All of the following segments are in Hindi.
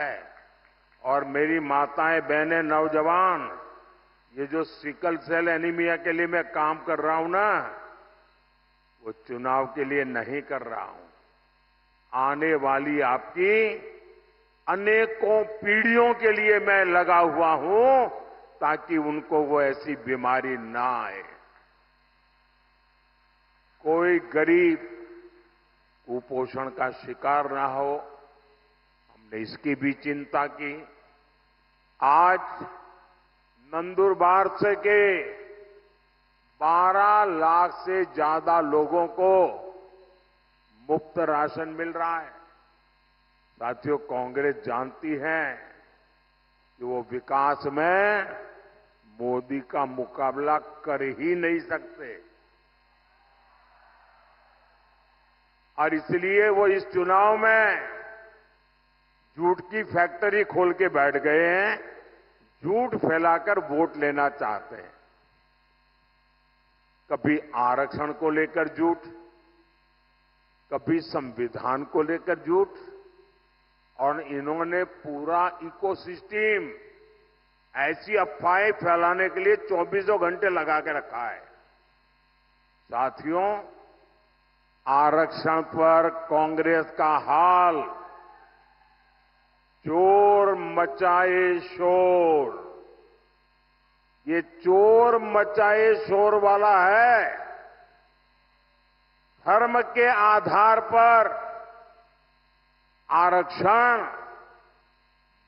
है। और मेरी माताएं, बहनें, नौजवान, ये जो सिकल सेल एनीमिया के लिए मैं काम कर रहा हूं ना, वो चुनाव के लिए नहीं कर रहा हूं। आने वाली आपकी अनेकों पीढ़ियों के लिए मैं लगा हुआ हूं, ताकि उनको वो ऐसी बीमारी ना आए। कोई गरीब कुपोषण का शिकार ना हो, हमने इसकी भी चिंता की। आज नंदुरबार से के 12 लाख से ज्यादा लोगों को मुफ्त राशन मिल रहा है। साथियों, कांग्रेस जानती है कि वो विकास में मोदी का मुकाबला कर ही नहीं सकते, और इसलिए वो इस चुनाव में झूठ की फैक्ट्री खोल के बैठ गए हैं, झूठ फैलाकर वोट लेना चाहते हैं। कभी आरक्षण को लेकर झूठ, कभी संविधान को लेकर झूठ, और इन्होंने पूरा इकोसिस्टम ऐसी अफवाहें फैलाने के लिए 24 घंटे लगा के रखा है। साथियों, आरक्षण पर कांग्रेस का हाल चोर मचाए शोर, ये चोर मचाए शोर वाला है। धर्म के आधार पर आरक्षण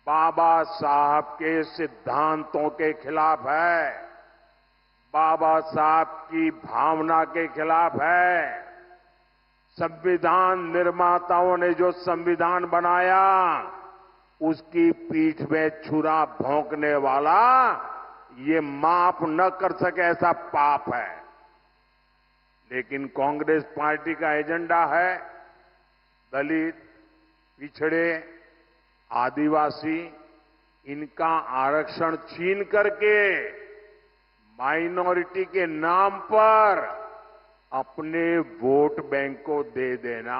बाबा साहब के सिद्धांतों के खिलाफ है, बाबा साहब की भावना के खिलाफ है। संविधान निर्माताओं ने जो संविधान बनाया, उसकी पीठ में छुरा भोंकने वाला ये माफ न कर सके ऐसा पाप है। लेकिन कांग्रेस पार्टी का एजेंडा है दलित, पिछड़े, आदिवासी, इनका आरक्षण छीन करके माइनॉरिटी के नाम पर अपने वोट बैंक को दे देना।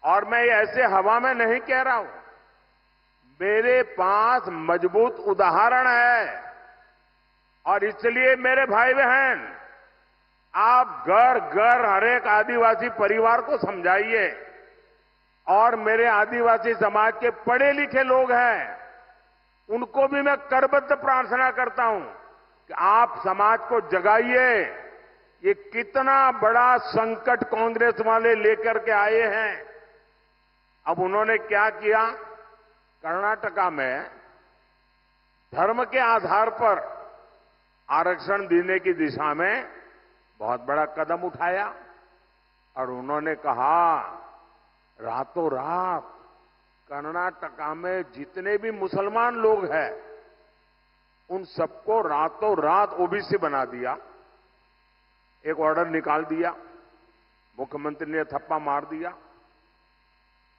और मैं ऐसे हवा में नहीं कह रहा हूं, मेरे पास मजबूत उदाहरण है। और इसलिए मेरे भाई बहन, आप घर घर हर एक आदिवासी परिवार को समझाइए, और मेरे आदिवासी समाज के पढ़े लिखे लोग हैं, उनको भी मैं करबद्ध प्रार्थना करता हूं कि आप समाज को जगाइए। ये कितना बड़ा संकट कांग्रेस वाले लेकर के आए हैं। अब उन्होंने क्या किया, कर्नाटका में धर्म के आधार पर आरक्षण देने की दिशा में बहुत बड़ा कदम उठाया, और उन्होंने कहा रातों रात कर्नाटका में जितने भी मुसलमान लोग हैं, उन सबको रातों रात ओबीसी बना दिया। एक ऑर्डर निकाल दिया, मुख्यमंत्री ने थप्पा मार दिया।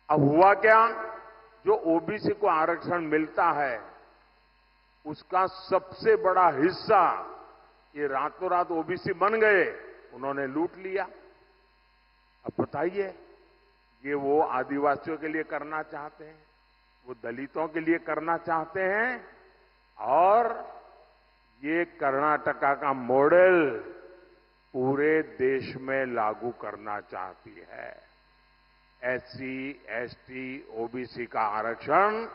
अब हुआ क्या, जो ओबीसी को आरक्षण मिलता है, उसका सबसे बड़ा हिस्सा ये रातों रात ओबीसी बन गए, उन्होंने लूट लिया। अब बताइए, ये वो आदिवासियों के लिए करना चाहते हैं, वो दलितों के लिए करना चाहते हैं, और ये कर्नाटका का मॉडल पूरे देश में लागू करना चाहती है। एससी, एसटी, ओबीसी का आरक्षण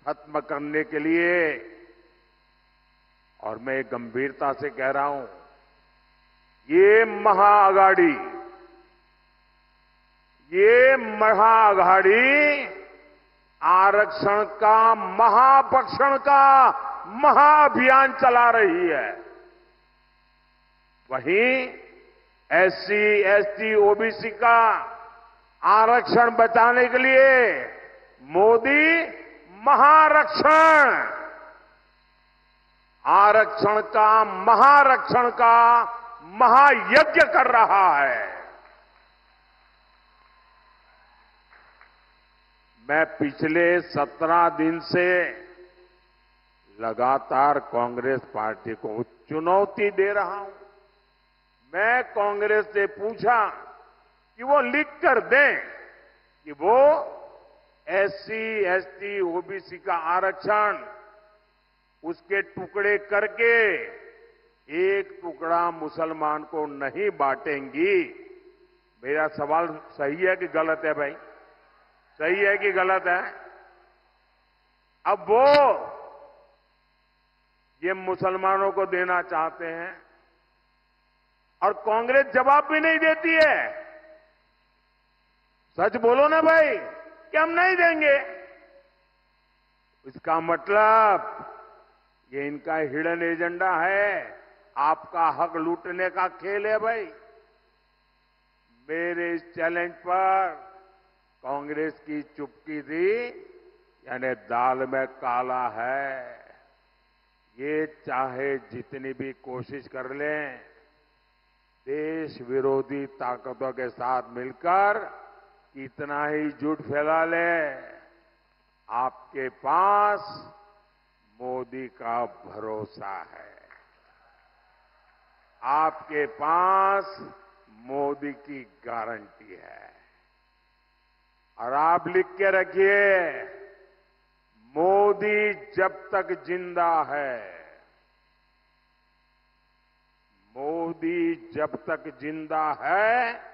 खत्म करने के लिए। और मैं गंभीरता से कह रहा हूं, ये महाअघाड़ी आरक्षण का महापक्षण का महाअभियान चला रही है। वहीं एससी, एसटी, ओबीसी का आरक्षण बचाने के लिए मोदी आरक्षण का महायज्ञ कर रहा है। मैं पिछले 17 दिन से लगातार कांग्रेस पार्टी को चुनौती दे रहा हूं। मैं कांग्रेस से पूछा कि वो लिख कर दें कि वो एससी, एसटी, ओबीसी का आरक्षण उसके टुकड़े करके एक टुकड़ा मुसलमान को नहीं बांटेंगी। मेरा सवाल सही है कि गलत है भाई? सही है कि गलत है? अब वो ये मुसलमानों को देना चाहते हैं और कांग्रेस जवाब भी नहीं देती है। सच बोलो ना भाई कि हम नहीं देंगे। इसका मतलब ये इनका हिडन एजेंडा है, आपका हक लूटने का खेल है भाई। मेरे इस चैलेंज पर कांग्रेस की चुप्पी थी, यानी दाल में काला है। ये चाहे जितनी भी कोशिश कर लें, देश विरोधी ताकतों के साथ मिलकर कितना ही झूठ फैला ले, आपके पास मोदी का भरोसा है, आपके पास मोदी की गारंटी है। और आप लिख के रखिए, मोदी जब तक जिंदा है, मोदी जब तक जिंदा है,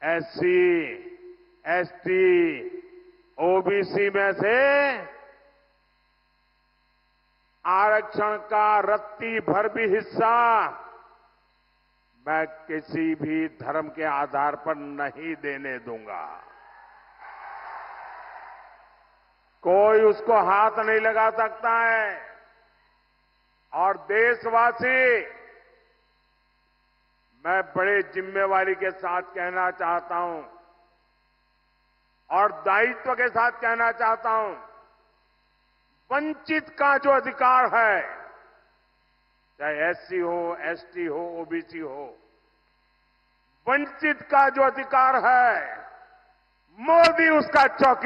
एससी, एसटी, ओबीसी में से आरक्षण का रत्ती भर भी हिस्सा मैं किसी भी धर्म के आधार पर नहीं देने दूंगा। कोई उसको हाथ नहीं लगा सकता है। और देशवासी, मैं बड़े जिम्मेवारी के साथ कहना चाहता हूं और दायित्व के साथ कहना चाहता हूं, वंचित का जो अधिकार है, चाहे एससी हो, एसटी हो, ओबीसी हो, वंचित का जो अधिकार है, मोदी उसका चौकी